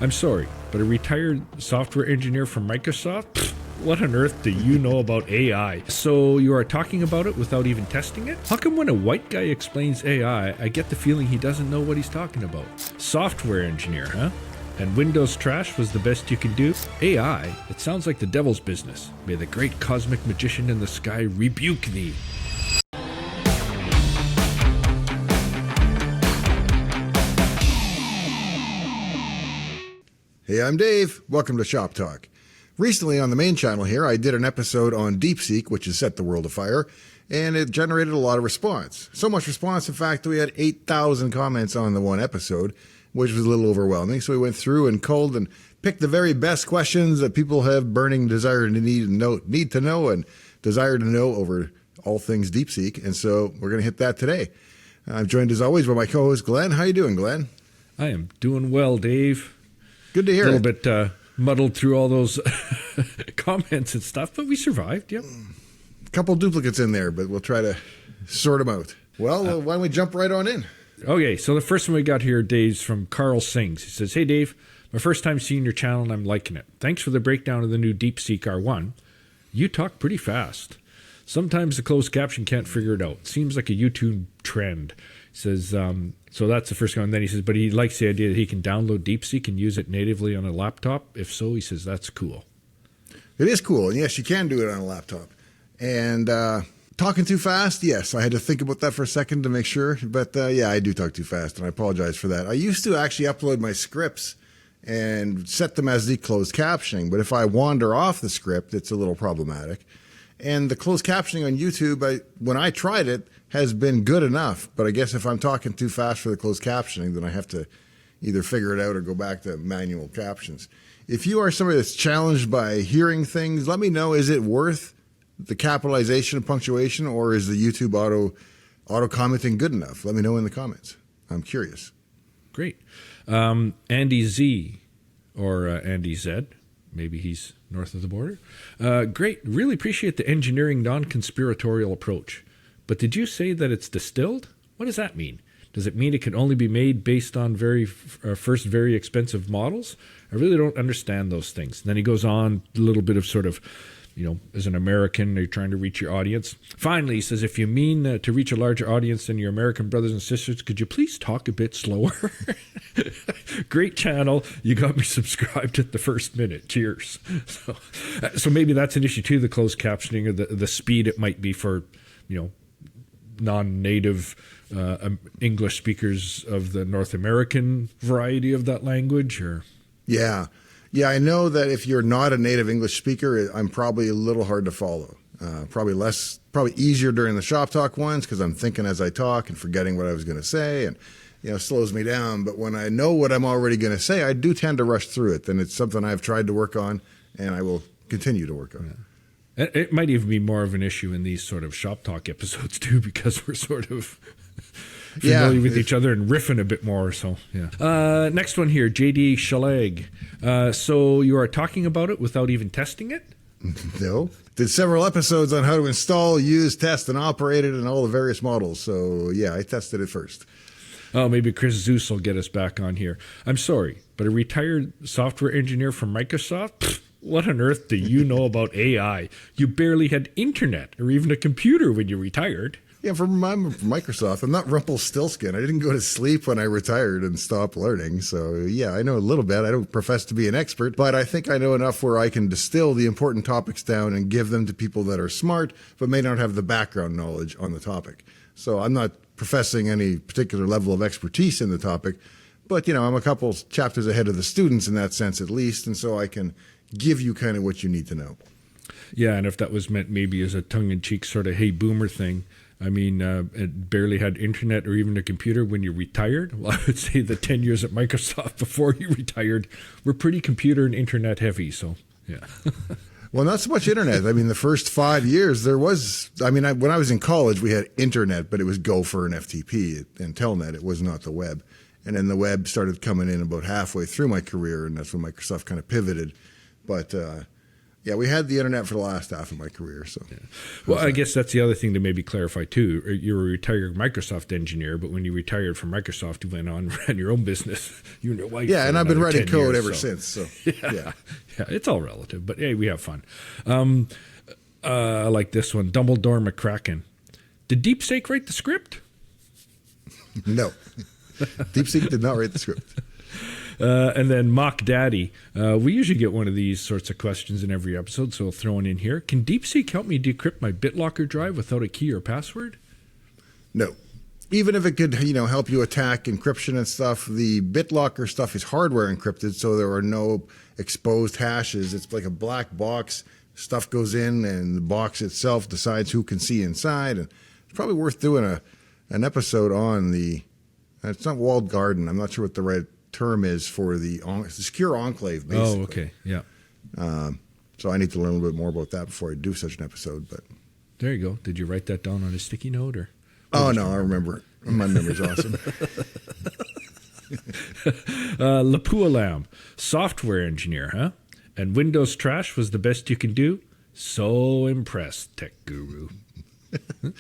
I'm sorry, but a retired software engineer from Microsoft? Pfft, what on earth do you know about AI? So you are talking about it without even testing it? How come when a white guy explains AI, I get the feeling he doesn't know what he's talking about? Software engineer, huh? And Windows trash was the best you could do? AI? It sounds like the devil's business. May the great cosmic magician in the sky rebuke thee. Hey, I'm Dave. Welcome to Shop Talk. Recently on the main channel here, I did an episode on DeepSeek, which has set the world afire, and it generated a lot of response. So much response, in fact, we had 8,000 comments on the one episode, which was a little overwhelming. So we went through and culled and picked the very best questions that people have burning desire to need to know and desire to know over all things DeepSeek. And so we're going to hit that today. I'm joined as always by my co-host Glenn. How you doing, Glenn? I am doing well, Dave. Good to hear. A little bit muddled through all those comments and stuff, but we survived. Yep. A couple duplicates in there, but we'll try to sort them out. Well, why don't we jump right on in? Okay, so the first one we got here, Dave's from Carl Sings. He says, "Hey, Dave, my first time seeing your channel and I'm liking it. Thanks for the breakdown of the new DeepSeek R1. You talk pretty fast. Sometimes the closed caption can't figure it out. Seems like a YouTube trend." He says, so that's the first one. And then he says, but he likes the idea that he can download DeepSeek and use it natively on a laptop. If so, he says, that's cool. It is cool. And yes, you can do it on a laptop. And talking too fast, yes, I had to think about that for a second to make sure. But yeah, I do talk too fast, and I apologize for that. I used to actually upload my scripts and set them as the closed captioning. But if I wander off the script, it's a little problematic. And the closed captioning on YouTube, when I tried it, has been good enough. But I guess if I'm talking too fast for the closed captioning, then I have to either figure it out or go back to manual captions. If you are somebody that's challenged by hearing things, let me know, is it worth the capitalization and punctuation, or is the YouTube auto commenting good enough? Let me know in the comments. I'm curious. Great. Andy Z, or Andy Z, maybe he's north of the border. Great. Really appreciate the engineering non-conspiratorial approach. But did you say that it's distilled? What does that mean? Does it mean it can only be made based on first very expensive models? I really don't understand those things. And then he goes on a little bit of sort of, you know, as an American, you're trying to reach your audience. Finally, he says, if you mean to reach a larger audience than your American brothers and sisters, could you please talk a bit slower? Great channel. You got me subscribed at the first minute. Cheers. So maybe that's an issue too, the closed captioning or the speed it might be for, you know, non-native English speakers of the North American variety of that language, or? Yeah, I know that if you're not a native English speaker, I'm probably a little hard to follow. Probably easier during the Shop Talk ones because I'm thinking as I talk and forgetting what I was going to say, and slows me down. But when I know what I'm already going to say, I do tend to rush through it. Then it's something I've tried to work on, and I will continue to work on. Yeah. It might even be more of an issue in these sort of Shop Talk episodes too, because we're sort of familiar with each other and riffing a bit more. So yeah. Next one here, JD Shalag. So you are talking about it without even testing it? No. Did several episodes on how to install, use, test, and operate it and all the various models. So yeah, I tested it first. Oh, maybe Chris Zeus will get us back on here. I'm sorry, but a retired software engineer from Microsoft? Pfft, what on earth do you know about AI? You barely had internet or even a computer when you retired. Yeah, I'm from Microsoft. I'm not Rumpelstiltskin. I didn't go to sleep when I retired and stopped learning. So yeah, I know a little bit. I don't profess to be an expert, but I think I know enough where I can distill the important topics down and give them to people that are smart, but may not have the background knowledge on the topic. So I'm not professing any particular level of expertise in the topic, but I'm a couple chapters ahead of the students in that sense at least, and so I can give you kind of what you need to know. Yeah, and if that was meant maybe as a tongue-in-cheek sort of hey boomer thing, I mean, it barely had internet or even a computer when you retired. Well, I would say the 10 years at Microsoft before you retired were pretty computer and internet heavy, so yeah. Well, not so much internet. I mean, the first 5 years there was, when I was in college, we had internet, but it was Gopher and FTP and Telnet. It was not the web. And then the web started coming in about halfway through my career, and that's when Microsoft kind of pivoted. But Yeah, we had the internet for the last half of my career. So, Well, I guess that's the other thing to maybe clarify too. You were a retired Microsoft engineer, but when you retired from Microsoft, you went on and ran your own business. You and your wife. yeah, for and I've been another writing 10 code years, ever so. since. So, Yeah, it's all relative, but hey, we have fun. I like this one, Dumbledore McCracken. Did DeepSeek write the script? no, DeepSeek did not write the script. And then Mock Daddy. We usually get one of these sorts of questions in every episode, so I'll throw one in here. Can DeepSeek help me decrypt my BitLocker drive without a key or password? No. Even if it could, help you attack encryption and stuff, the BitLocker stuff is hardware encrypted, so there are no exposed hashes. It's like a black box. Stuff goes in, and the box itself decides who can see inside. And it's probably worth doing an episode on the. It's not walled garden. I'm not sure what the right term is for the secure enclave. Basically. Oh, okay, yeah. So I need to learn a little bit more about that before I do such an episode. But There you go. Did you write that down on a sticky note or? oh no, I remember. My memory's awesome. Lapualam, software engineer, huh? And Windows trash was the best you can do? So impressed, tech guru. Well,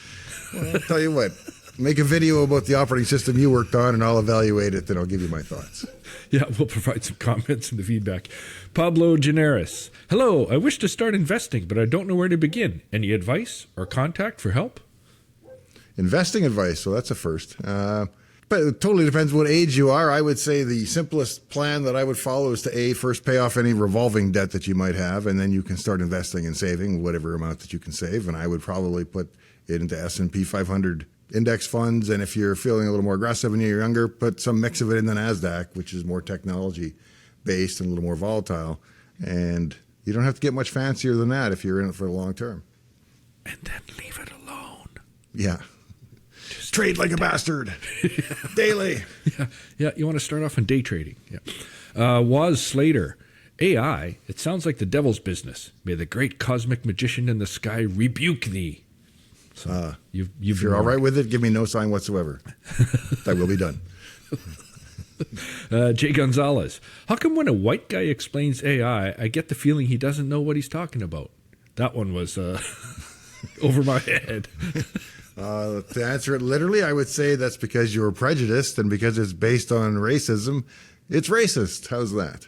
I'll tell you what. Make a video about the operating system you worked on, and I'll evaluate it. Then I'll give you my thoughts. Yeah, we'll provide some comments and the feedback. Pablo Generis. Hello, I wish to start investing, but I don't know where to begin. Any advice or contact for help? Investing advice. So that's a first. But it totally depends what age you are. I would say the simplest plan that I would follow is to first pay off any revolving debt that you might have, and then you can start investing and saving whatever amount that you can save. And I would probably put it into S&P 500 index funds. And if you're feeling a little more aggressive and you're younger, put some mix of it in the NASDAQ, which is more technology based and a little more volatile. And you don't have to get much fancier than that if you're in it for the long term. And then leave it alone. Yeah. Trade like a bastard. Daily. Yeah, you want to start off on day trading. Yeah. Woz Slater. AI, it sounds like the devil's business. May the great cosmic magician in the sky rebuke thee. So If you're all right with it, give me no sign whatsoever. That will be done. Jay Gonzalez. How come when a white guy explains AI, I get the feeling he doesn't know what he's talking about? That one was over my head. To answer it literally, I would say that's because you're prejudiced, and because it's based on racism, it's racist. How's that?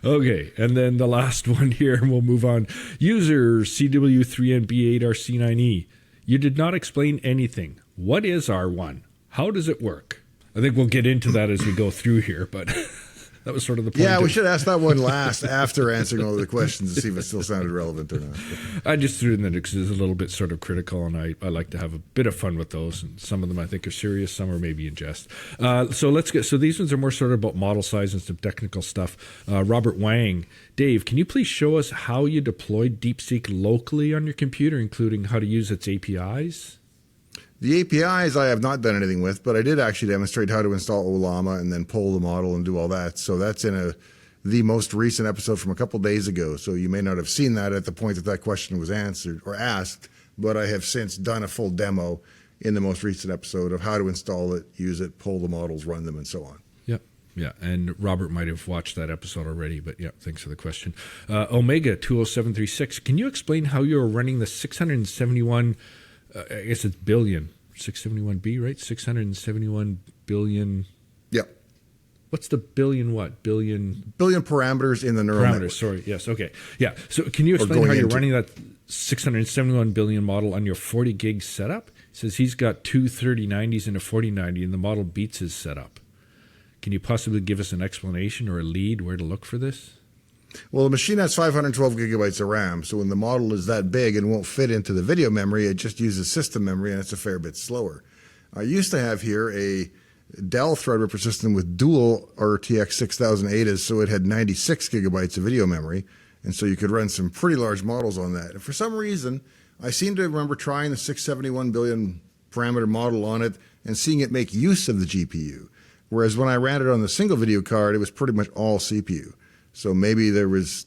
Okay, and then the last one here, and we'll move on. User CW3NB8RC9E. You did not explain anything. What is R1? How does it work? I think we'll get into that as we go through here, but that was sort of the point. Yeah, we should ask that one last after answering all the questions to see if it still sounded relevant or not. I just threw it in there because it's a little bit sort of critical, and I like to have a bit of fun with those. And some of them I think are serious, some are maybe in jest. So let's get. So these ones are more sort of about model size and some technical stuff. Robert Wang, Dave, can you please show us how you deployed DeepSeek locally on your computer, including how to use its APIs? The APIs I have not done anything with, but I did actually demonstrate how to install Ollama and then pull the model and do all that. So that's in the most recent episode from a couple days ago. So you may not have seen that at the point that that question was answered or asked, but I have since done a full demo in the most recent episode of how to install it, use it, pull the models, run them, and so on. Yeah, and Robert might have watched that episode already, but yeah, thanks for the question. Omega 20736, can you explain how you're running the 671, I guess it's billion, 671B, right? 671 billion. Yep. What's the billion what? Billion parameters in the neural parameters, network. sorry, yes, okay. Yeah, so can you explain how you're running that 671 billion model on your 40 gig setup? He says he's got two 3090s and a 4090, and the model beats his setup. Can you possibly give us an explanation or a lead where to look for this? Well, the machine has 512 gigabytes of RAM, so when the model is that big and won't fit into the video memory, it just uses system memory, and it's a fair bit slower. I used to have here a Dell Threadripper system with dual RTX 6008s, so it had 96 gigabytes of video memory, and so you could run some pretty large models on that. And for some reason, I seem to remember trying the 671 billion parameter model on it and seeing it make use of the GPU. Whereas when I ran it on the single video card, it was pretty much all CPU. So maybe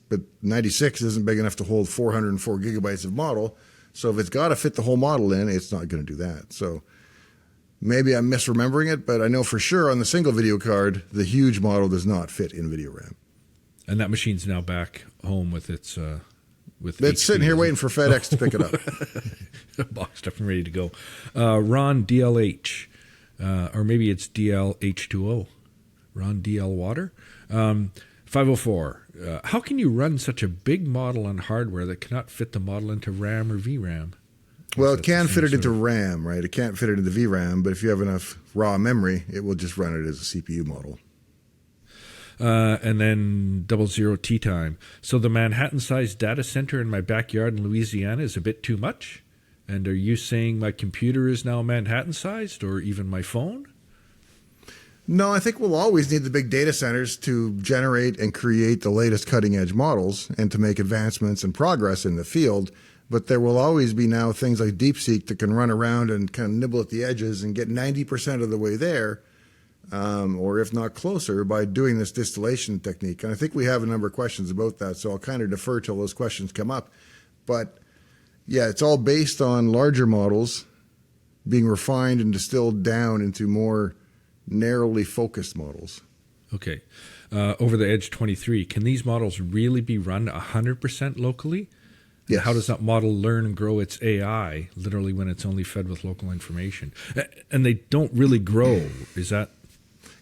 but 96 isn't big enough to hold 404 gigabytes of model. So if it's got to fit the whole model in, it's not going to do that. So maybe I'm misremembering it, but I know for sure on the single video card, the huge model does not fit in video RAM. And that machine's now back home with its with It's sitting here HP. waiting for FedEx to pick it up. Boxed up and ready to go. Ron DLH, or maybe it's DLH2O. Ron DL Water. 504. How can you run such a big model on hardware that cannot fit the model into RAM or VRAM? Well, it That's can the fit same it into sort of- RAM, right? It can't fit it into VRAM, but if you have enough raw memory, it will just run it as a CPU model. And then 00 tea time. So the Manhattan-sized data center in my backyard in Louisiana is a bit too much? And are you saying my computer is now Manhattan-sized, or even my phone? No, I think we'll always need the big data centers to generate and create the latest cutting edge models and to make advancements and progress in the field. But there will always be now things like DeepSeek that can run around and kind of nibble at the edges and get 90% of the way there, or if not closer, by doing this distillation technique. And I think we have a number of questions about that, so I'll kind of defer till those questions come up. But yeah, it's all based on larger models being refined and distilled down into more narrowly focused models. Okay. Over the Edge 23, can these models really be run 100% locally? And Yes. how does that model learn and grow its AI, literally when it's only fed with local information? And they don't really grow. Is that...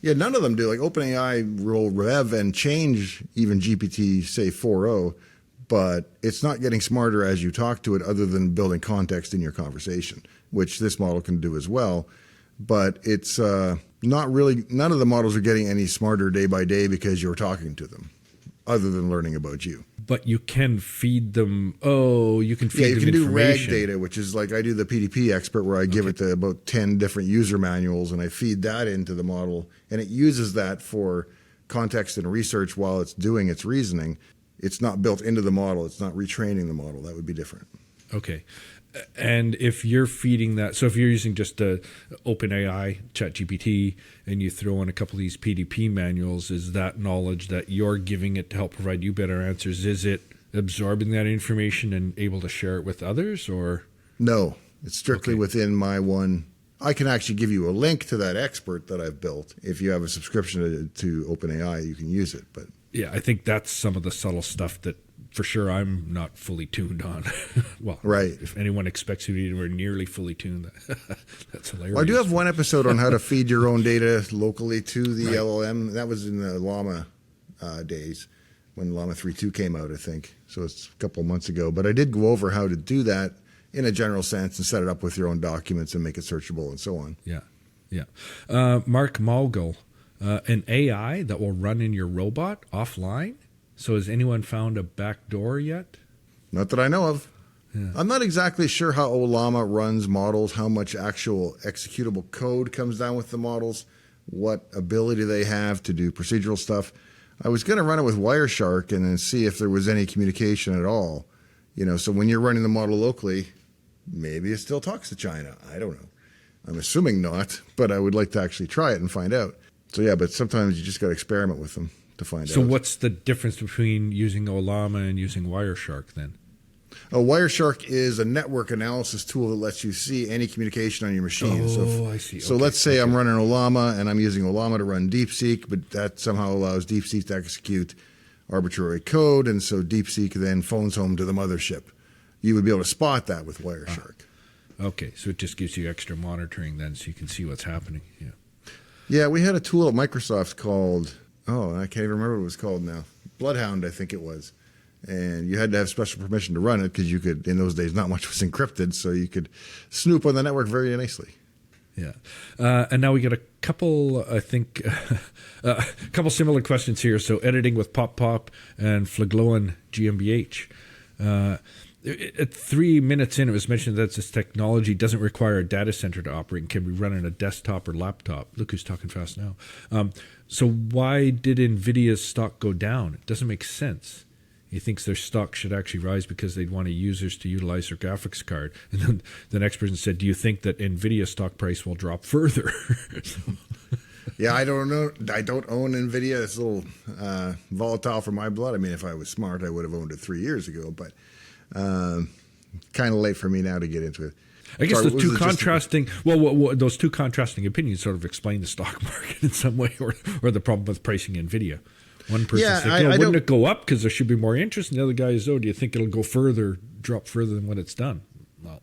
Yeah, none of them do. Like OpenAI will rev and change even GPT, say 4.0, but it's not getting smarter as you talk to it other than building context in your conversation, which this model can do as well. But it's not really, none of the models are getting any smarter day by day because you're talking to them, other than learning about you. But you can feed them... Oh, you can feed Yeah, you them can do RAG information. data, which is like I do the PDP expert where I give it to about 10 different user manuals and I feed that into the model and it uses that for context and research while it's doing its reasoning. It's not built into the model. It's not retraining the model. That would be different. Okay. And if you're feeding that, so if you're using just the OpenAI, ChatGPT, and you throw in a couple of these PDP manuals, is that knowledge that you're giving it to help provide you better answers, is it absorbing that information and able to share it with others, or? No, it's strictly Okay. within my one. I can actually give you a link to that expert that I've built. If you have a subscription to OpenAI, you can use it. But Yeah, I think that's some of the subtle stuff that for sure I'm not fully tuned on. Well, Right. if anyone expects you to be anywhere nearly fully tuned, that's hilarious. I do have one episode on how to feed your own data locally to the LLM. That was in the Llama days when Llama 3.2 came out, I think. So it's a couple of months ago. But I did go over how to do that in a general sense and set it up with your own documents and make it searchable and so on. Yeah, yeah. Mark Malgel, an AI that will run in your robot offline. So has anyone found a back door yet? Not that I know of. Yeah. I'm not exactly sure how Llama runs models, how much actual executable code comes down with the models, what ability they have to do procedural stuff. I was going to run it with Wireshark and then see if there was any communication at all. You know, so when you're running the model locally, maybe it still talks to China. I don't know. I'm assuming not, but I would like to actually try it and find out. So yeah, but sometimes you just got to experiment with them to find out. So what's the difference between using Olama and using Wireshark then? Wireshark is a network analysis tool that lets you see any communication on your machine. I see. So Okay, let's say I'm running Olama and I'm using Olama to run DeepSeek, but that somehow allows DeepSeek to execute arbitrary code, and so DeepSeek then phones home to the mothership. You would be able to spot that with Wireshark. Okay, so it just gives you extra monitoring then so you can see what's happening. Yeah. Yeah, we had a tool at Microsoft called, I can't even remember what it was called now. Bloodhound, I think it was. And you had to have special permission to run it because you could, in those days, not much was encrypted, so you could snoop on the network very nicely. Yeah. And now we got a couple, I think, a couple similar questions here. So editing with PopPop and Flagloan GmbH. At 3 minutes in, it was mentioned that this technology doesn't require a data center to operate and can be run on a desktop or laptop. Look who's talking fast now. So why did NVIDIA's stock go down? It doesn't make sense. He thinks their stock should actually rise because they'd want users to utilize their graphics card. And then the next person said, do you think that NVIDIA's stock price will drop further? Yeah, I don't know. I don't own NVIDIA. It's a little volatile for my blood. I mean, if I was smart, I would have owned it 3 years ago, but kind of late for me now to get into it. I guess Sorry, what those two was the gist of it? contrasting, those two contrasting opinions sort of explain the stock market in some way, or the problem with pricing NVIDIA. One person's Yeah, thinking, I wouldn't don't- it go up because there should be more interest? And the other guy is, do you think it'll go further, drop further than what it's done? Well,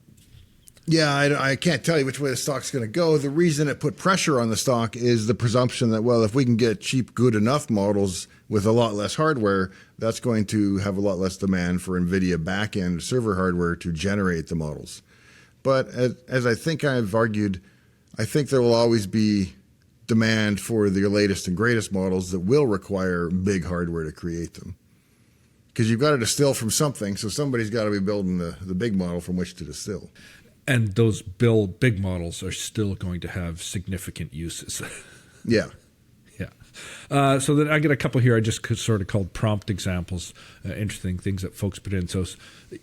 Yeah, I can't tell you which way the stock's going to go. The reason it put pressure on the stock is the presumption that, well, if we can get cheap, good enough models with a lot less hardware, that's going to have a lot less demand for NVIDIA back-end server hardware to generate the models. But as I think I've argued, I think there will always be demand for the latest and greatest models that will require big hardware to create them. Because you've got to distill from something, so somebody's got to be building the big model from which to distill. and those big models are still going to have significant uses. Yeah. Yeah. So then I get a couple here I just sort of called prompt examples, interesting things that folks put in. So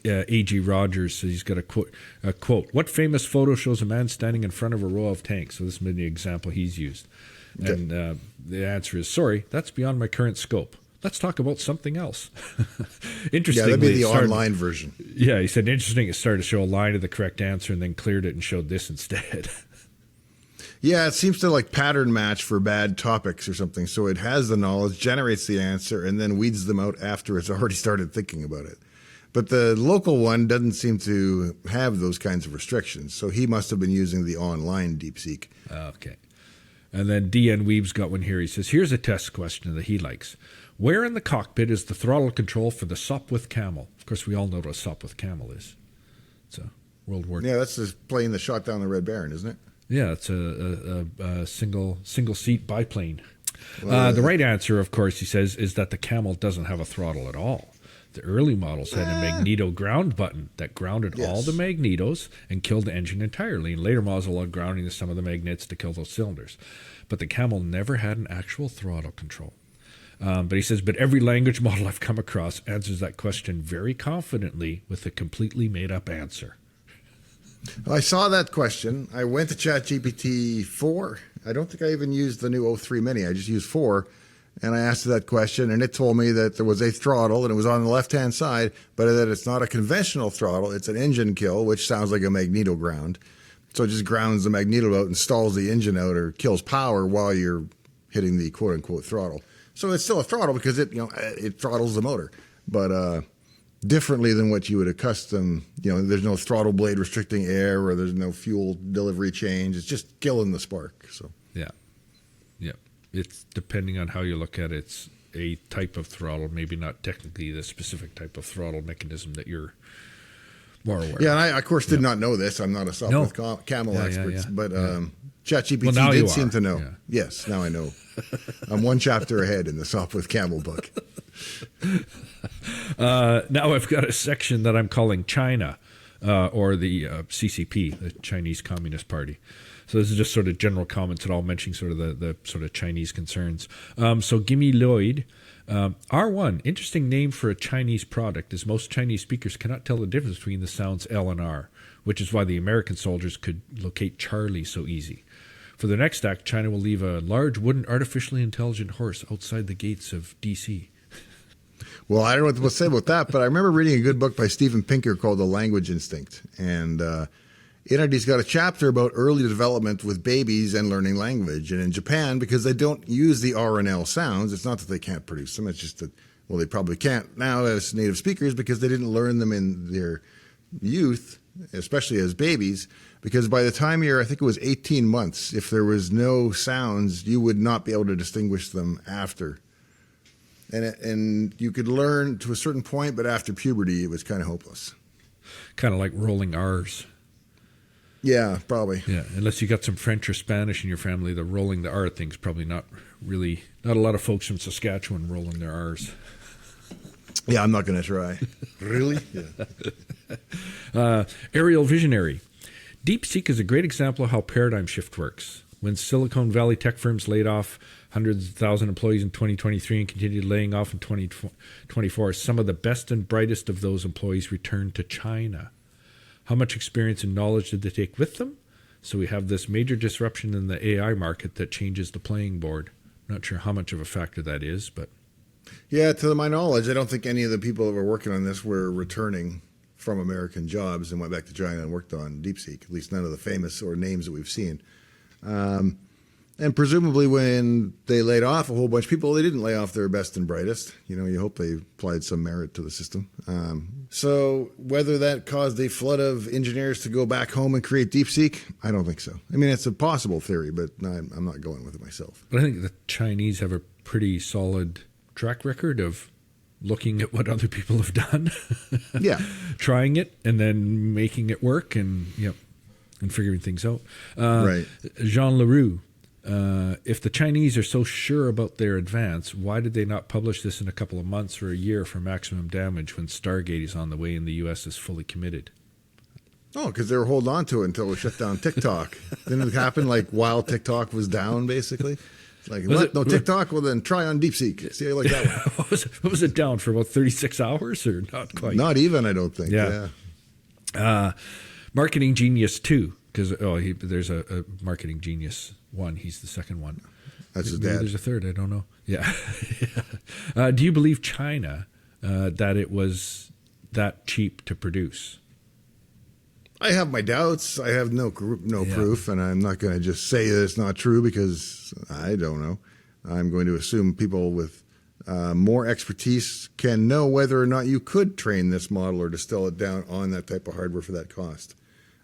A.G. Rogers, he's got a quote, what famous photo shows a man standing in front of a row of tanks? So this is the example he's used. Okay. And the answer is, sorry, that's beyond my current scope. Let's talk about something else. Interestingly, Yeah, that'd be the it started- online version. Yeah, he said, interesting, it started to show a line of the correct answer and then cleared it and showed this instead. Yeah, it seems to like pattern match for bad topics or something. So it has the knowledge, generates the answer, and then weeds them out after it's already started thinking about it. But the local one doesn't seem to have those kinds of restrictions. So he must have been using the online DeepSeek. Okay. And then D.N. Weeb's got one here. He says, here's a test question that he likes. Where in the cockpit is the throttle control for the Sopwith Camel? Of course, we all know what a Sopwith Camel is. It's a World War II. Yeah, that's the plane that shot down the Red Baron, isn't it? Yeah, it's a single seat biplane. The right answer, of course, he says, is that the Camel doesn't have a throttle at all. The early models had a magneto ground button that grounded all Yes. the magnetos and killed the engine entirely. And later models allowed grounding of some of the magnets to kill those cylinders. But the Camel never had an actual throttle control. But he says, but every language model I've come across answers that question very confidently with a completely made-up answer. I saw that question. I went to ChatGPT 4. I don't think I even used the new O3 Mini. I just used 4. And I asked it that question, and it told me that there was a throttle, and it was on the left-hand side, but that it's not a conventional throttle. It's an engine kill, which sounds like a magneto ground. So it just grounds the magneto out and stalls the engine out or kills power while you're hitting the quote-unquote throttle. So it's still a throttle because it throttles the motor, but differently than what you would accustom. There's no throttle blade restricting air, or there's no fuel delivery change. It's just killing the spark. So Yeah. It's depending on how you look at it, it's a type of throttle, maybe not technically the specific type of throttle mechanism that you're more aware yeah, of. and I of course did not know this. I'm not a Sopwith Camel Yeah, expert, yeah. but Yeah. ChatGPT Well, now you did seem are. to know. Yeah. Yes, now I know. I'm one chapter ahead in the Sopwith Camel book. Now I've got a section that I'm calling China, or the CCP, the Chinese Communist Party. So this is just sort of general comments at all, mentioning sort of the sort of Chinese concerns. So Gimme Lloyd, R1, interesting name for a Chinese product, as most Chinese speakers cannot tell the difference between the sounds L and R, which is why the American soldiers could locate Charlie so easy. For the next act, China will leave a large wooden artificially intelligent horse outside the gates of D.C. Well, I don't know what to say about that, but I remember reading a good book by Steven Pinker called The Language Instinct. And in it, he's got a chapter about early development with babies and learning language. And in Japan, because they don't use the R and L sounds, it's not that they can't produce them. It's just that, well, they probably can't now as native speakers because they didn't learn them in their youth, especially as babies. Because by the time you're, I think it was 18 months, if there was no sounds, you would not be able to distinguish them after. And you could learn to a certain point, but after puberty, it was kind of hopeless. Kind of like rolling R's. Yeah, probably. Yeah, unless you got some French or Spanish in your family, the rolling the R thing's probably not a lot of folks from Saskatchewan rolling their R's. Yeah, I'm not going to try. Really? Yeah. Aerial Visionary. DeepSeek is a great example of how paradigm shift works. When Silicon Valley tech firms laid off hundreds of thousand employees in 2023 and continued laying off in 2024, some of the best and brightest of those employees returned to China. How much experience and knowledge did they take with them? So we have this major disruption in the AI market that changes the playing board. Not sure how much of a factor that is, but... Yeah, to my knowledge, I don't think any of the people that were working on this were returning from American jobs and went back to China and worked on DeepSeek, at least none of the famous or names that we've seen. And presumably when they laid off a whole bunch of people, they didn't lay off their best and brightest. You hope they applied some merit to the system. So whether that caused a flood of engineers to go back home and create DeepSeek, I don't think so. I mean, it's a possible theory, but I'm not going with it myself. But I think the Chinese have a pretty solid track record of looking at what other people have done. Yeah. Trying it and then making it work and figuring things out. Right. Jean Leroux. If the Chinese are so sure about their advance, why did they not publish this in a couple of months or a year for maximum damage when Stargate is on the way and the U.S. is fully committed? Oh, because they were holding on to it until we shut down TikTok. Didn't it happen like while TikTok was down, basically? It's like, what? No TikTok? Well, then try on DeepSeek. See how you like that one. What was it down for, about 36 hours or not quite? Not even, I don't think. Yeah. Marketing Genius 2, because there's a Marketing Genius 1. He's the second one. That's his Maybe dad. there's a third. I don't know. Yeah. Do you believe China that it was that cheap to produce? I have my doubts. I have no proof, and I'm not going to just say that it's not true because I don't know. I'm going to assume people with more expertise can know whether or not you could train this model or distill it down on that type of hardware for that cost.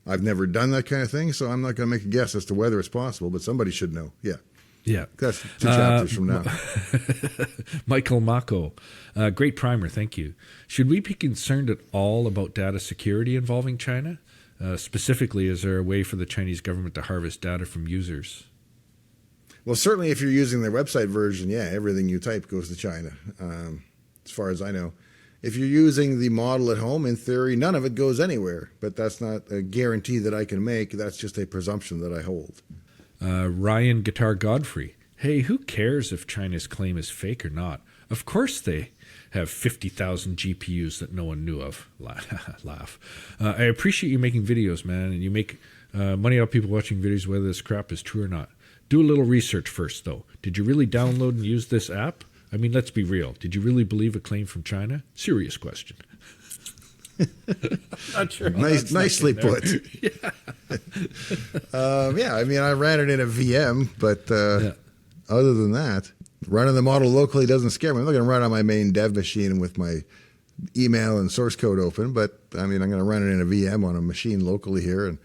I've never done that kind of thing, so I'm not going to make a guess as to whether it's possible, but somebody should know. Yeah. Yeah. That's 2 chapters from now. Michael Mako, great primer, thank you. Should we be concerned at all about data security involving China? Specifically, is there a way for the Chinese government to harvest data from users? Well, certainly if you're using their website version, yeah, everything you type goes to China, as far as I know. If you're using the model at home, in theory, none of it goes anywhere. But that's not a guarantee that I can make. That's just a presumption that I hold. Ryan Guitar Godfrey. Hey, who cares if China's claim is fake or not? Of course they have 50,000 GPUs that no one knew of. Laugh. I appreciate you making videos, man, and you make money out of people watching videos, whether this crap is true or not. Do a little research first, though. Did you really download and use this app? I mean, let's be real. Did you really believe a claim from China? Serious question. Not sure. Nicely put. Yeah. Yeah, I mean, I ran it in a VM, but other than that, running the model locally doesn't scare me. I'm not going to run on my main dev machine with my email and source code open, but I mean, I'm going to run it in a VM on a machine locally here, and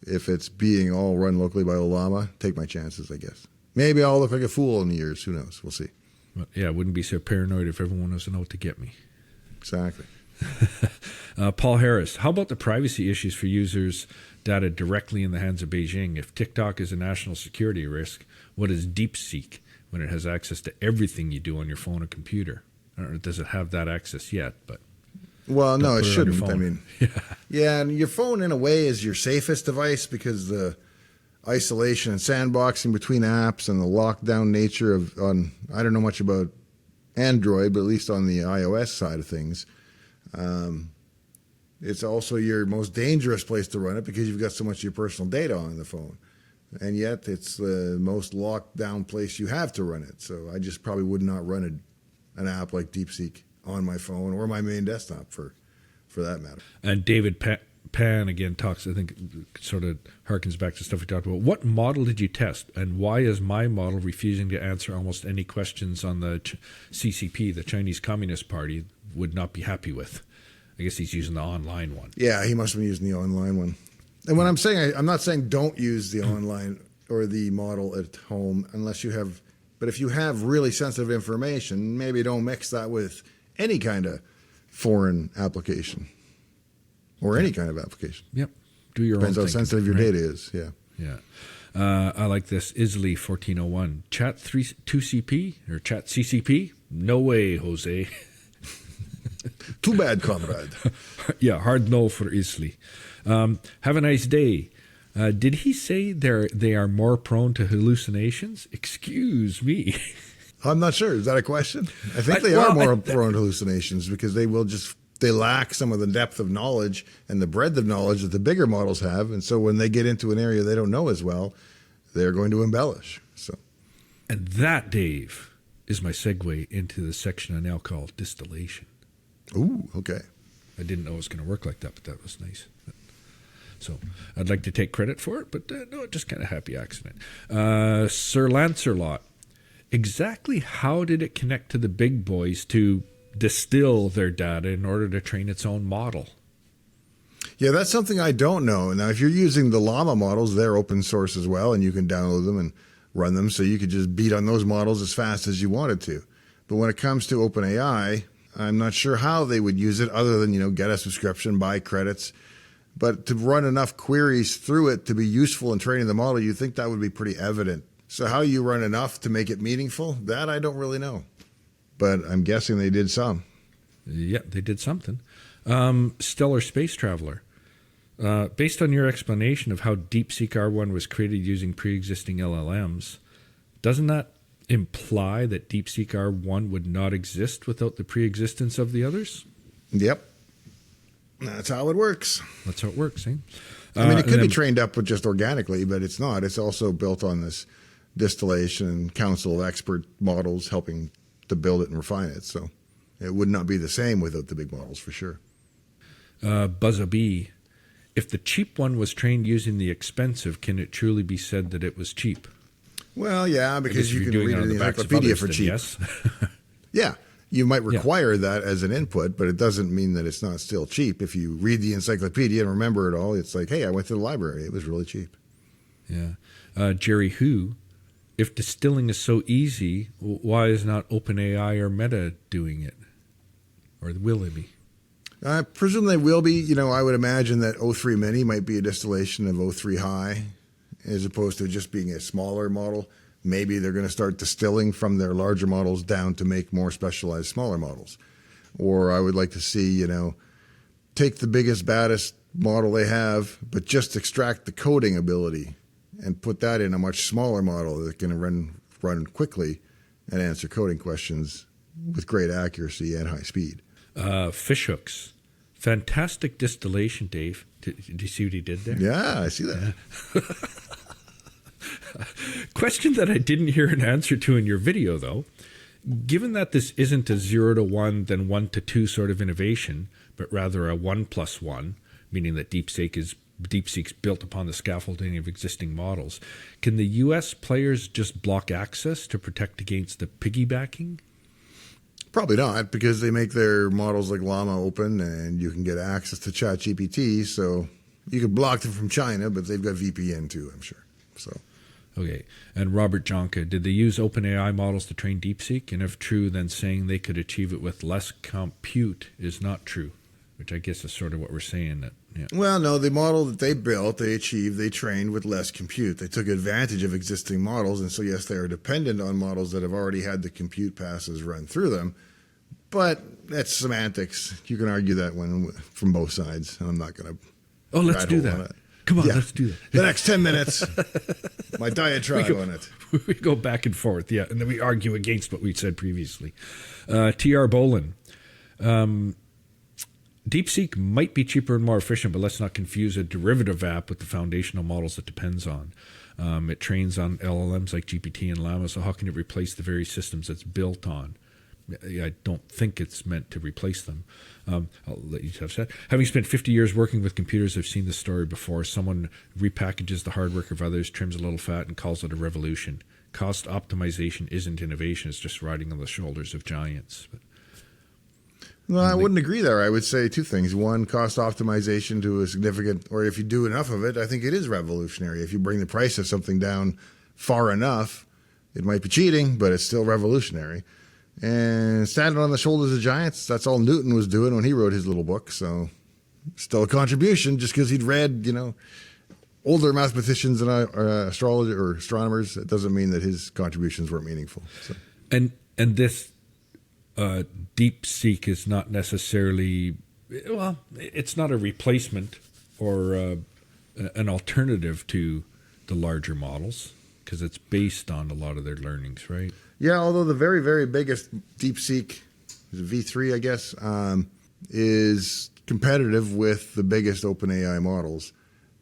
if it's being all run locally by Olama, take my chances, I guess. Maybe I'll look like a fool in years. Who knows? We'll see. Well, yeah, I wouldn't be so paranoid if everyone doesn't know what to get me. Exactly. Paul Harris, how about the privacy issues for users' data directly in the hands of Beijing? If TikTok is a national security risk, what is DeepSeek when it has access to everything you do on your phone or computer? Or does it have that access yet? But well, no, it on your shouldn't. phone. I mean, yeah, and your phone in a way is your safest device because the isolation and sandboxing between apps and the lockdown nature of I don't know much about Android, but at least on the iOS side of things, it's also your most dangerous place to run it because you've got so much of your personal data on the phone. And yet it's the most locked down place you have to run it. So I just probably would not run an app like DeepSeek on my phone or my main desktop for that matter. And David Pan again talks, I think, sort of harkens back to stuff we talked about. What model did you test, and why is my model refusing to answer almost any questions on the CCP, the Chinese Communist Party, would not be happy with? I guess he's using the online one. Yeah, he must have been using the online one. And when I'm saying, I'm not saying don't use the online or the model at home unless you have, but if you have really sensitive information, maybe don't mix that with any kind of foreign application. Or any kind of application. Yep. Do your Depends own how thinking, sensitive your right? data is. Yeah. Yeah. I like this. Isley 1401. Chat 2CP or Chat CCP? No way, Jose. Too bad, comrade. Yeah, hard no for Isley. Have a nice day. Did he say they are more prone to hallucinations? Excuse me. I'm not sure. Is that a question? I think they are more prone to hallucinations because they lack some of the depth of knowledge and the breadth of knowledge that the bigger models have. And so when they get into an area they don't know as well, they're going to embellish. So, And that, Dave, is my segue into the section I now call distillation. ooh, okay. I didn't know it was going to work like that, but that was nice. So I'd like to take credit for it, but no, just kind of happy accident. Sir Lancelot, exactly how did it connect to the big boys to distill their data in order to train its own model? Yeah, that's something I don't know. Now, if you're using the Llama models, they're open source as well, and you can download them and run them, so you could just beat on those models as fast as you wanted to. But when it comes to OpenAI, I'm not sure how they would use it other than, get a subscription, buy credits. But to run enough queries through it to be useful in training the model, you think that would be pretty evident. So how you run enough to make it meaningful, that I don't really know. But I'm guessing they did some. Yeah, they did something. Stellar Space Traveler. Based on your explanation of how DeepSeek R1 was created using pre-existing LLMs, doesn't that imply that DeepSeek R1 would not exist without the pre-existence of the others? Yep. That's how it works. That's how it works, eh? I mean, it could be trained up with just organically, but it's not. It's also built on this distillation and council of expert models helping to build it and refine it. So it would not be the same without the big models, for sure. Buzzabee. If the cheap one was trained using the expensive, can it truly be said that it was cheap? Well, yeah, because you can read it in the encyclopedia for cheap. Yes. Yeah, you might require that as an input, but it doesn't mean that it's not still cheap. If you read the encyclopedia and remember it all, it's like, hey, I went to the library. It was really cheap. Yeah. Jerry Hu. If distilling is so easy, why is not OpenAI or Meta doing it? Or will it be? I presume they will be. I would imagine that O3 Mini might be a distillation of O3 High as opposed to just being a smaller model. Maybe they're going to start distilling from their larger models down to make more specialized smaller models. Or I would like to see, take the biggest, baddest model they have, but just extract the coding ability and put that in a much smaller model that can run quickly and answer coding questions with great accuracy and high speed. Fishhooks. Fantastic distillation, Dave. Do you see what he did there? Yeah, I see that. Question that I didn't hear an answer to in your video, though. Given that this isn't a 0 to 1, then 1 to 2 sort of innovation, but rather a 1+1, meaning that DeepSeek's built upon the scaffolding of existing models, can the U.S. players just block access to protect against the piggybacking? Probably not, because they make their models like Llama open and you can get access to ChatGPT. So you could block them from China, but they've got VPN too, I'm sure. So, okay. And Robert Jonka, did they use OpenAI models to train DeepSeek? And if true, then saying they could achieve it with less compute is not true, which I guess is sort of what we're saying. That, yeah. Well, no, the model that they built, they trained with less compute. They took advantage of existing models. And so, yes, they are dependent on models that have already had the compute passes run through them. But that's semantics. You can argue that one from both sides. And I'm not going to. Oh, let's do that. Come on, let's do that. The next 10 minutes, my diatribe on it. We go back and forth, yeah, and then we argue against what we said previously. T.R. Bolin. DeepSeek might be cheaper and more efficient, but let's not confuse a derivative app with the foundational models it depends on. It trains on LLMs like GPT and Llama, so how can it replace the very systems it's built on? I don't think it's meant to replace them. I'll let you have that. Having spent 50 years working with computers, I've seen this story before. Someone repackages the hard work of others, trims a little fat, and calls it a revolution. Cost optimization isn't innovation. It's just riding on the shoulders of giants. Well, I wouldn't agree there. I would say two things. One, cost optimization to a significant, or if you do enough of it, I think it is revolutionary. If you bring the price of something down far enough, it might be cheating, but it's still revolutionary. And standing on the shoulders of giants, that's all Newton was doing when he wrote his little book. So still a contribution just because he'd read, older mathematicians and astrologers or astronomers. It doesn't mean that his contributions weren't meaningful. So. And this DeepSeek is not necessarily, well, it's not a replacement or an alternative to the larger models because it's based on a lot of their learnings, right? Yeah, although the very, very biggest DeepSeek, V3, I guess, is competitive with the biggest OpenAI models.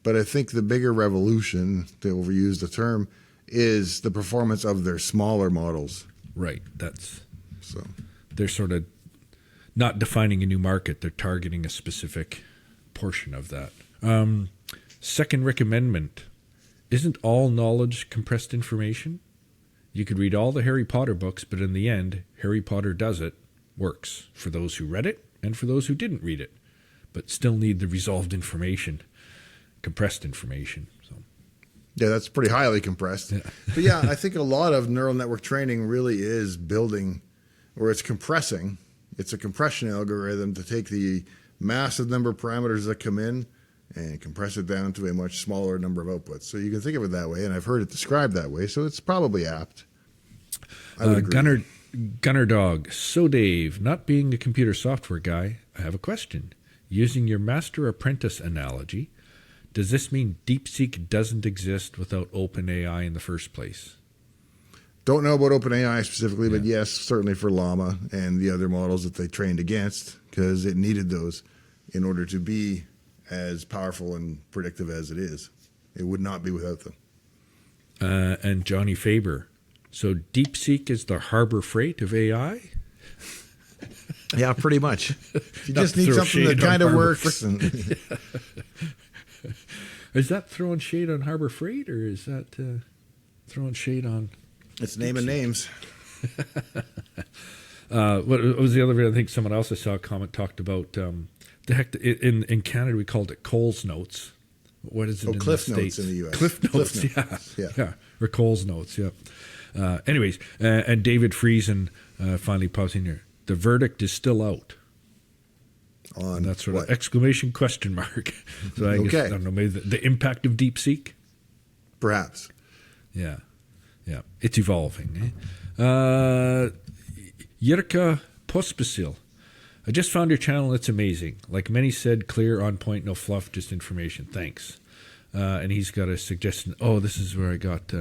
But I think the bigger revolution, to overuse the term, is the performance of their smaller models. Right. They're sort of not defining a new market. They're targeting a specific portion of that. Second Rick Amendment. Isn't all knowledge compressed information? You could read all the Harry Potter books, but in the end, Harry Potter Does It works for those who read it and for those who didn't read it, but still need the resolved information, compressed information. So, Yeah, that's pretty highly compressed. Yeah. But yeah, I think a lot of neural network training really is building, or it's compressing. It's a compression algorithm to take the massive number of parameters that come in and compress it down to a much smaller number of outputs. So you can think of it that way, and I've heard it described that way, so it's probably apt. I would agree. Gunner Dog. So Dave, not being a computer software guy, I have a question. Using your master apprentice analogy, does this mean DeepSeek doesn't exist without OpenAI in the first place? Don't know about OpenAI specifically, but yes, certainly for Llama and the other models that they trained against, because it needed those in order to be as powerful and predictive as it is. It would not be without them. And Johnny Faber. So DeepSeek is the Harbor Freight of AI? Yeah, pretty much. If you Not just need throw something that shade on kind of Harbor works. And, Is that throwing shade on Harbor Freight, or is that throwing shade on... it's naming names. What was the other video? I think someone else I saw a comment talked about the heck in Canada we called it Coles Notes. What is it in Cliff the Notes States? in the US. Cliff Notes, Cliff Notes, yeah, or Coles Notes, yeah. Anyways, and David Friesen finally pops in here. The verdict is still out. On That sort what? of exclamation question mark. So I guess, Okay. I don't know, maybe the impact of DeepSeek. Perhaps. Yeah, it's evolving. Jirka Pospisil. I just found your channel. It's amazing. Like many said, clear, on point, no fluff, just information. Thanks. And he's got a suggestion. Oh, this is where I got...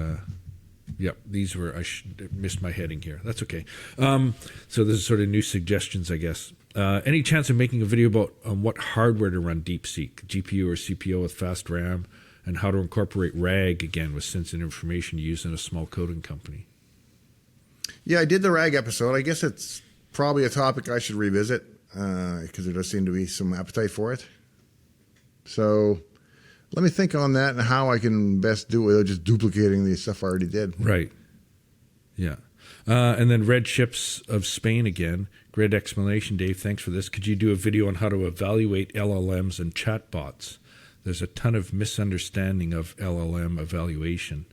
Yep, these were... I missed my heading here. That's okay. So this is sort of new suggestions, I guess. Any chance of making a video about what hardware to run DeepSeek, GPU or CPU with fast RAM, and how to incorporate RAG again with sensitive information used in a small coding company? Yeah, I did the RAG episode. I guess it's probably a topic I should revisit because there does seem to be some appetite for it. So let me think on that and how I can best do it without just duplicating the stuff I already did. Right. Yeah. And then Red Ships of Spain again. Great explanation, Dave. Thanks for this. Could you do a video on how to evaluate LLMs and chatbots? There's a ton of misunderstanding of LLM evaluation.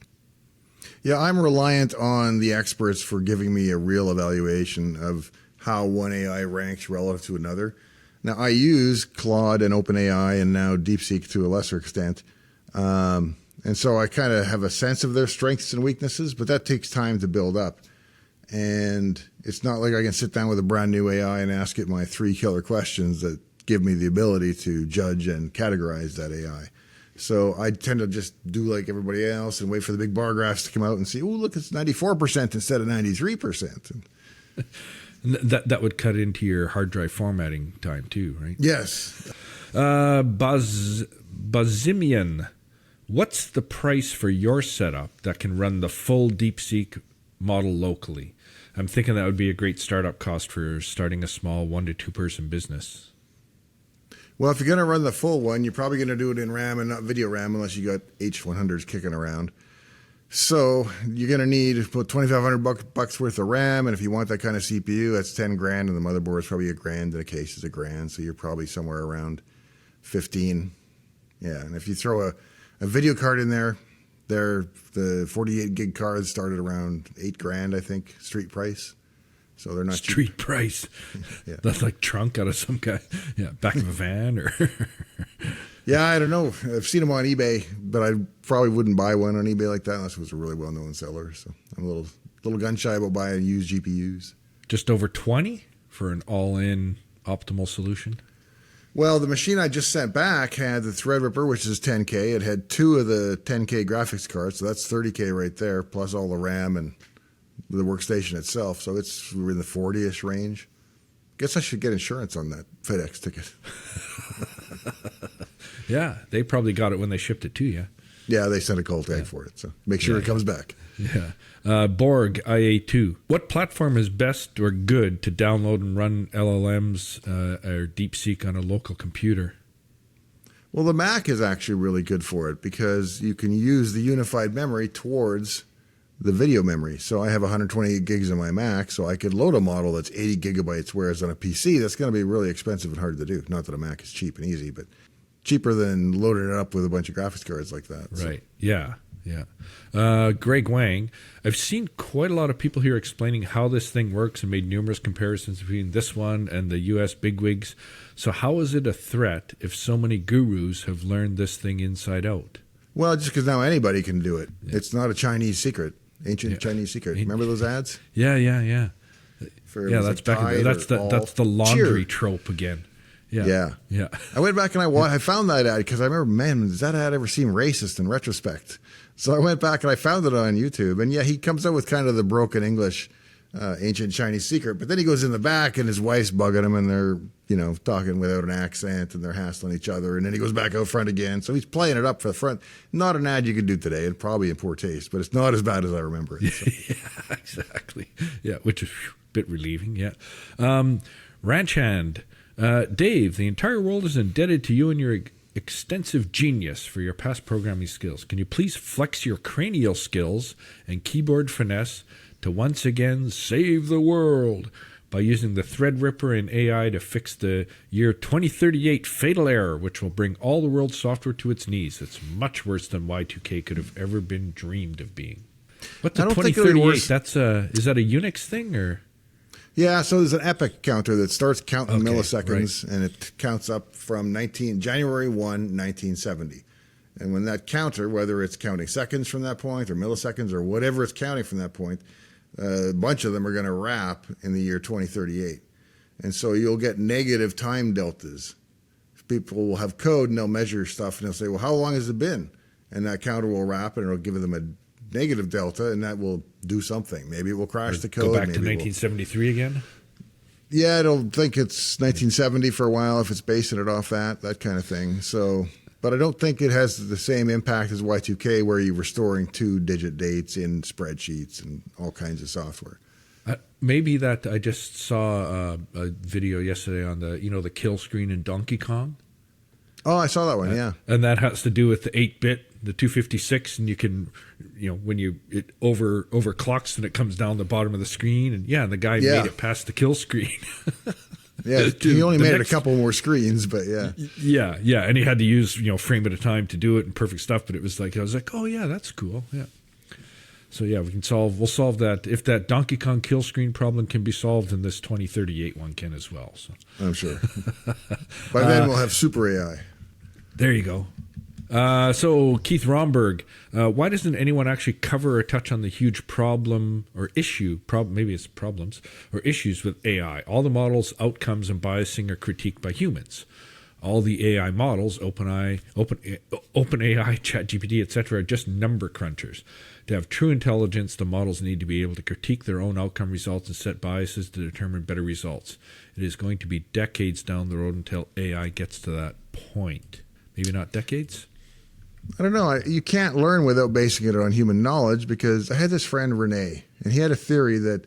Yeah, I'm reliant on the experts for giving me a real evaluation of how one AI ranks relative to another. Now, I use Claude and OpenAI and now DeepSeek to a lesser extent. And so I kind of have a sense of their strengths and weaknesses, but that takes time to build up. And it's not like I can sit down with a brand new AI and ask it my 3 killer questions that give me the ability to judge and categorize that AI. So I tend to just do like everybody else and wait for the big bar graphs to come out and see, oh, look, it's 94% instead of 93%. And that would cut into your hard drive formatting time too, right? Yes. Bazimian, what's the price for your setup that can run the full DeepSeek model locally? I'm thinking that would be a great startup cost for starting a small 1 to 2 person business. Well, if you're going to run the full one, you're probably going to do it in RAM and not video RAM unless you got H100s kicking around. So you're going to need about $2,500 worth of RAM, and if you want that kind of CPU, that's $10,000, and the motherboard is probably $1,000, and the case is $1,000, so you're probably somewhere around 15. Yeah, and if you throw a video card in there, the 48 gig cards started around $8,000, I think, street price. So they're not Street cheap. price. Yeah. That's like trunk out of some guy. Yeah, back of a van or. Yeah, I don't know. I've seen them on eBay, but I probably wouldn't buy one on eBay like that unless it was a really well-known seller. So I'm a little gun shy about buying used GPUs. Just over 20 for an all-in optimal solution. Well, the machine I just sent back had the Threadripper, which is 10K. It had 2 of the 10K graphics cards, so that's 30K right there, plus all the RAM and the workstation itself. So we're in the 40-ish range. Guess I should get insurance on that FedEx ticket. Yeah, they probably got it when they shipped it to you. Yeah, they sent a call tag for it, so make sure it comes back. Yeah. Borg IA2. What platform is best or good to download and run LLMs or DeepSeek on a local computer? Well, the Mac is actually really good for it because you can use the unified memory towards the video memory. So I have 128 gigs on my Mac, so I could load a model that's 80 gigabytes, whereas on a PC, that's going to be really expensive and hard to do. Not that a Mac is cheap and easy, but cheaper than loading it up with a bunch of graphics cards like that. Right. Yeah. Yeah. Greg Wang, I've seen quite a lot of people here explaining how this thing works and made numerous comparisons between this one and the US bigwigs. So how is it a threat if so many gurus have learned this thing inside out? Well, just because now anybody can do it. Yeah. It's not a Chinese secret, ancient Chinese secret. Remember those ads? Yeah. For that's back in that's the laundry trope again. Yeah. I went back and I found that ad because I remember, man, does that ad ever seem racist in retrospect? So I went back and I found it on YouTube. And yeah, he comes up with kind of the broken English, ancient Chinese secret. But then he goes in the back and his wife's bugging him and they're, talking without an accent and they're hassling each other. And then he goes back out front again. So he's playing it up for the front. Not an ad you could do today and probably in poor taste, but it's not as bad as I remember it. So. Yeah, exactly. Yeah, which is a bit relieving. Yeah. Ranch Hand. Dave, the entire world is indebted to you and your extensive genius for your past programming skills. Can you please flex your cranial skills and keyboard finesse to once again save the world by using the Threadripper and AI to fix the year 2038 fatal error, which will bring all the world's software to its knees? It's much worse than Y2K could have ever been dreamed of being. What's the 2038? That's is that a Unix thing or? Yeah, so there's an epoch counter that starts counting milliseconds, and it counts up from January 1, 1970. And when that counter, whether it's counting seconds from that point or milliseconds or whatever it's counting from that point, a bunch of them are going to wrap in the year 2038. And so you'll get negative time deltas. People will have code and they'll measure stuff and they'll say, well, how long has it been? And that counter will wrap and it'll give them a negative delta, and that will do something. Maybe it will crash the code. Go back to 1973 again? Yeah, it'll think it's 1970 for a while if it's basing it off that kind of thing. So, but I don't think it has the same impact as Y2K where you're restoring 2-digit dates in spreadsheets and all kinds of software. Maybe that I just saw a video yesterday on the kill screen in Donkey Kong. Oh, I saw that one, yeah. And that has to do with the 8-bit, the 256, and you can, when it overclocks and it comes down the bottom of the screen, and the guy made it past the kill screen. Yeah, he only made it a couple more screens, but yeah. Yeah, and he had to use, frame at a time to do it and perfect stuff, but it was like, I was like, oh yeah, that's cool, yeah. So yeah, we'll solve that. If that Donkey Kong kill screen problem can be solved, then this 2038 one can as well. So I'm sure. By then we'll have super AI. There you go. So Keith Romberg, why doesn't anyone actually cover or touch on the huge problem or issue, maybe it's problems, or issues with AI? All the models, outcomes, and biasing are critiqued by humans. All the AI models, OpenAI, ChatGPT, etc., are just number crunchers. To have true intelligence, the models need to be able to critique their own outcome results and set biases to determine better results. It is going to be decades down the road until AI gets to that point. Maybe not decades? I don't know. You can't learn without basing it on human knowledge, because I had this friend, Rene, and he had a theory that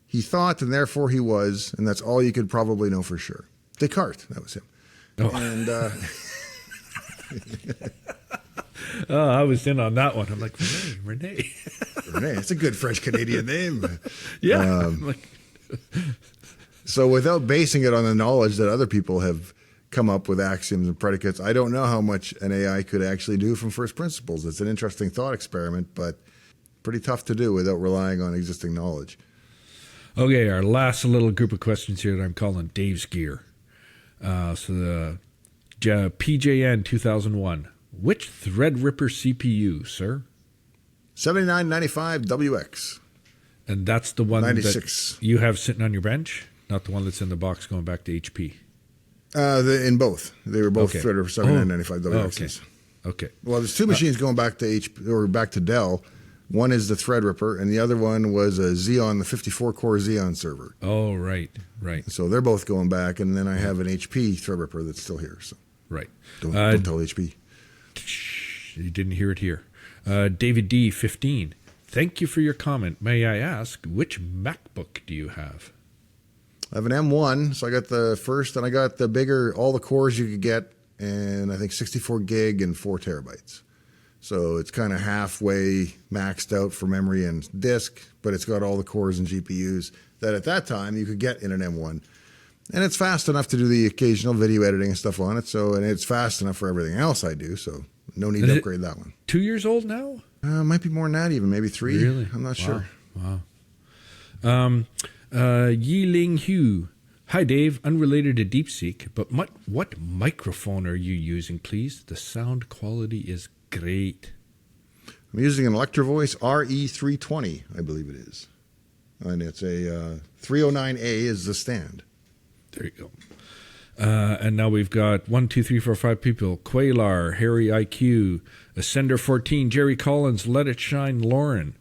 he thought and therefore he was, and that's all you could probably know for sure. Descartes, that was him. Oh. And I was in on that one. I'm like, Rene. Rene, it's a good French-Canadian name. Yeah. So without basing it on the knowledge that other people have come up with axioms and predicates, I don't know how much an AI could actually do from first principles. It's an interesting thought experiment, but pretty tough to do without relying on existing knowledge. Okay, our last little group of questions here that I'm calling Dave's Gear. So the PJN 2001. Which Threadripper CPU, sir? 7995WX. And that's the one 96. that you have sitting on your bench? Not the one that's in the box going back to HP? In both. They were both Threadripper 7995WXs. Okay. Well, there's two machines going back to HP or back to Dell. One is the Threadripper, and the other one was a Xeon, the 54-core Xeon server. Oh, right. So they're both going back, and then I have an HP Threadripper that's still here. So right. Don't tell HP. You didn't hear it here. David D. 15. Thank you for your comment. May I ask, which MacBook do you have? I have an M1, so I got the first, and I got the bigger, all the cores you could get, and I think 64 gig and 4 terabytes. So it's kind of halfway maxed out for memory and disk, but it's got all the cores and GPUs that at that time you could get in an M1. And it's fast enough to do the occasional video editing and stuff on it. So, and it's fast enough for everything else I do. So no need to upgrade that one. 2 years old now? Might be more than that even, maybe 3. Really? I'm not sure. Wow. Yi Ling Hu. Hi, Dave. Unrelated to DeepSeek, but what microphone are you using, please? The sound quality is great. I'm using an Electro Voice RE320, I believe it is. And it's a 309A is the stand. There you go. And now we've got 1, 2, 3, 4, 5 people. Quaylar, Harry IQ, Ascender 14, Jerry Collins, Let It Shine, Lauren.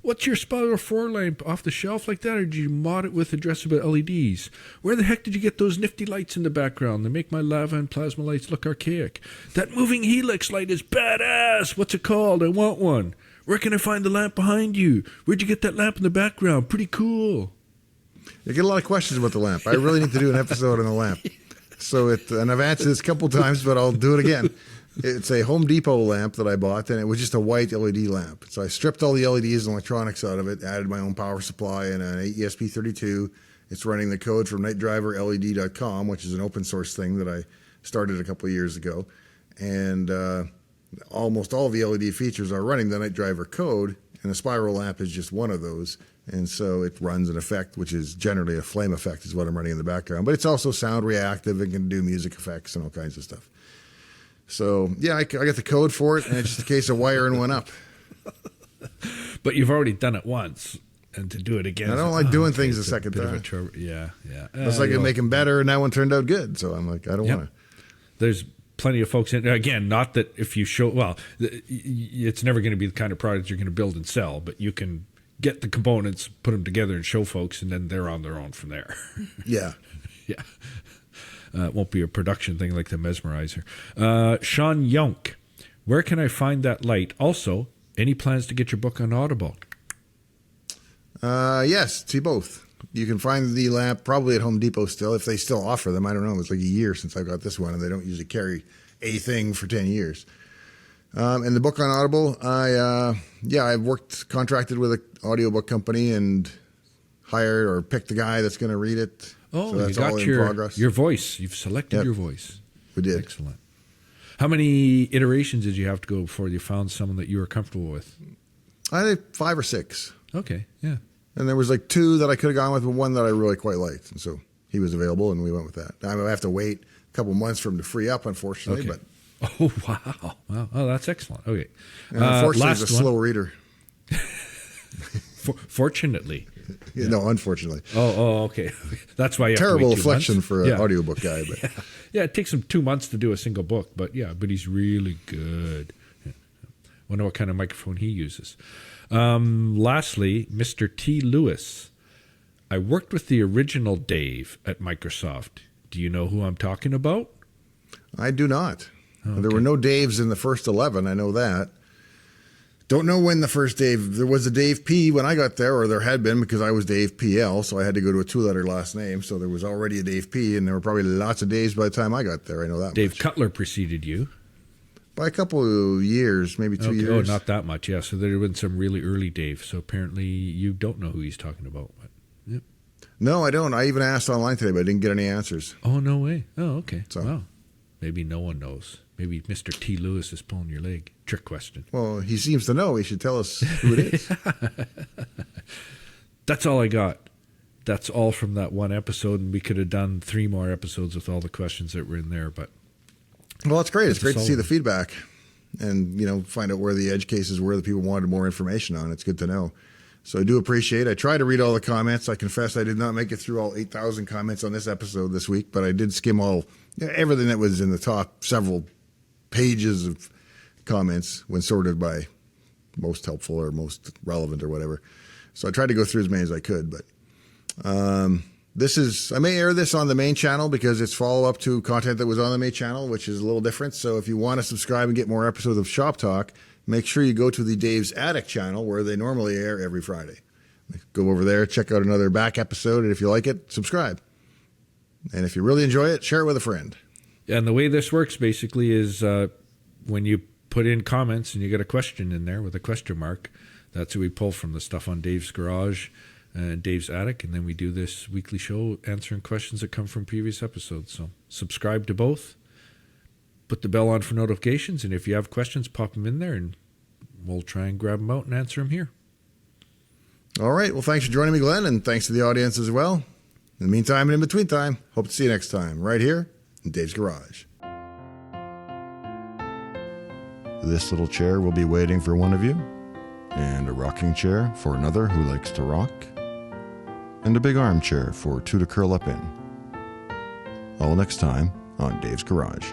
What's your Spiral 4 lamp off the shelf like that, or did you mod it with addressable LEDs? Where the heck did you get those nifty lights in the background? They make my lava and plasma lights look archaic. That moving helix light is badass. What's it called? I want one. Where can I find the lamp behind you? Where'd you get that lamp in the background? Pretty cool. You get a lot of questions about the lamp. I really need to do an episode on the lamp. And I've answered this a couple times, but I'll do it again. It's a Home Depot lamp that I bought, and it was just a white LED lamp. So I stripped all the LEDs and electronics out of it, added my own power supply and an ESP32. It's running the code from nightdriverled.com, which is an open source thing that I started a couple of years ago. And almost all of the LED features are running the Night Driver code, and the spiral lamp is just one of those. And so it runs an effect, which is generally a flame effect is what I'm running in the background. But it's also sound reactive and can do music effects and all kinds of stuff. So, yeah, I got the code for it, and it's just a case of wiring one up. But you've already done it once, and to do it again. I don't like doing things a second time. Yeah. It's like I make them better, and that one turned out good. So I'm like, I don't want to. There's plenty of folks in again, not that if you show, well, it's never going to be the kind of product you're going to build and sell, but you can get the components, put them together and show folks, and then they're on their own from there. Yeah. Yeah. It won't be a production thing like the Mesmerizer. Sean Yonk, where can I find that light? Also, any plans to get your book on Audible? Yes, see both. You can find the lamp probably at Home Depot still, if they still offer them. I don't know. It's like a year since I got this one, and they don't usually carry a thing for 10 years. And the book on Audible, I've contracted with an audiobook company and hired or picked the guy that's going to read it. Oh, so that's you got all in progress. Your voice. You've selected your voice. We did. Excellent. How many iterations did you have to go before you found someone that you were comfortable with? I think 5 or 6. Okay, yeah. And there was like 2 that I could have gone with, but one that I really quite liked. And so he was available, and we went with that. I mean, I have to wait a couple months for him to free up, unfortunately. Okay. But oh, wow. Oh, that's excellent. Okay. And unfortunately, he's a slow reader. Fortunately. Yeah. No, unfortunately. Oh, okay. That's why you have terrible to wait 2 affliction months. for an audiobook guy. But. Yeah, it takes him 2 months to do a single book, but he's really good. Yeah. Wonder what kind of microphone he uses. Lastly, Mr. T. Lewis. I worked with the original Dave at Microsoft. Do you know who I'm talking about? I do not. Okay. There were no Daves in the first 11. I know that. Don't know when the first Dave. There was a Dave P when I got there, or there had been because I was Dave PL, so I had to go to a 2-letter last name. So there was already a Dave P, and there were probably lots of Daves by the time I got there. I know that. Dave much. Cutler preceded you. By a couple of years, maybe 2 years. Oh, not that much. Yeah, so there have been some really early Dave. So apparently you don't know who he's talking about. But, yep. No, I don't. I even asked online today, but I didn't get any answers. Oh, no way. Oh, okay. So. Wow. Maybe no one knows. Maybe Mr. T. Lewis is pulling your leg. Trick question. Well, he seems to know. He should tell us who it is. That's all I got. That's all from that one episode, and we could have done 3 more episodes with all the questions that were in there. But well, it's great. It's great to see the feedback and, find out where the edge cases were that people wanted more information on. It's good to know. So I do appreciate it. I try to read all the comments. I confess I did not make it through all 8,000 comments on this episode this week, but I did skim everything that was in the top several pages of comments when sorted by most helpful or most relevant or whatever. So I tried to go through as many as I could, but I may air this on the main channel because it's follow-up to content that was on the main channel, which is a little different. So if you want to subscribe and get more episodes of Shop Talk, make sure you go to the Dave's Attic channel where they normally air every Friday. Go over there, check out another back episode, and if you like it, subscribe. And if you really enjoy it, share it with a friend. And the way this works basically is when you put in comments and you get a question in there with a question mark, that's who we pull from, the stuff on Dave's Garage and Dave's Attic. And then we do this weekly show answering questions that come from previous episodes. So subscribe to both. Put the bell on for notifications. And if you have questions, pop them in there and we'll try and grab them out and answer them here. All right. Well, thanks for joining me, Glenn, and thanks to the audience as well. In the meantime and in between time, hope to see you next time right here in Dave's Garage. This little chair will be waiting for one of you, and a rocking chair for another who likes to rock, and a big armchair for two to curl up in. All next time on Dave's Garage.